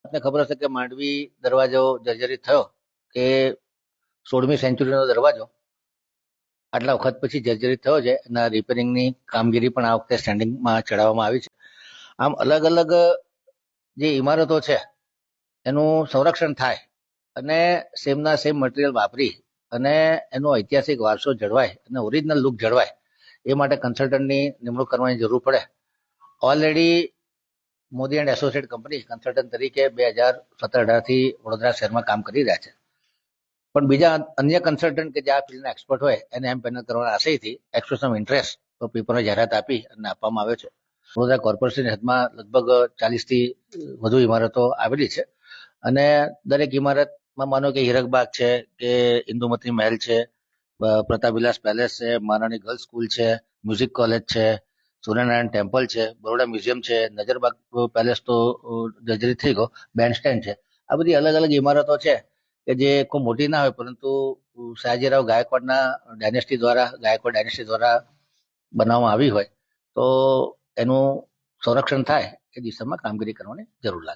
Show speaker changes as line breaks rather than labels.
આપને ખબર હશે કે માંડવી દરવાજો જર્જરિત થયો કે 16મી સેન્ચુરીનો દરવાજો આટલા વખત પછી જર્જરિત થયો છે. એના રિપેરિંગની કામગીરી પણ આ વખતે સ્ટેન્ડિંગમાં ચડાવવામાં આવી છે. આમ અલગ અલગ જે ઇમારતો છે એનું સંરક્ષણ થાય અને સેમના સેમ મટીરિયલ વાપરી અને એનો ઐતિહાસિક વારસો જળવાય અને ઓરિજિનલ લુક જળવાય એ માટે કન્સલ્ટન્ટની નિમણૂક કરવાની જરૂર પડે. Already Modi and associate company consultant તરીકે 2017-18થી વડોદરા શહેરમાં કામ કરી રહ્યા છે. પણ બીજા અન્ય કન્સલ્ટન્ટ કે જે આ ફિલ્ડના એક્સપર્ટ હોય એને એમ પેનલ કરવાના આશયથી એક્સપ્રેશન ઓફ ઇન્ટરેસ્ટ તો પેપરમાં જાહેરાત આપી અને આપવામાં આવ્યો છે. વડોદરા કોર્પોરેશનની હદમાં લગભગ 40થી વધુ ઇમારતો આવેલી છે અને દરેક ઇમારતમાં માનો કે હીરકબાગ છે કે ઇન્દુમતી મહેલ છે, પ્રતાપવિલાસ પેલેસ છે, મહારાણી ગર્લ્સ સ્કૂલ છે, મ્યુઝિક કોલેજ છે, સૂર્યનારાયણ ટેમ્પલ છે, બરોડા મ્યુઝિયમ છે, નજરબાગ પેલેસ તો જર્જરિત થઈ ગયો, બેન્ડ સ્ટેન્ડ છે. આ બધી અલગ અલગ ઇમારતો છે કે જે કોઈ મોટી ના હોય પરંતુ સયાજીરાવ ગાયકવાડ ડાયનેસ્ટી દ્વારા બનાવવામાં આવી હોય તો એનું સંરક્ષણ થાય એ દિશામાં કામગીરી કરવાની જરૂર લાગે.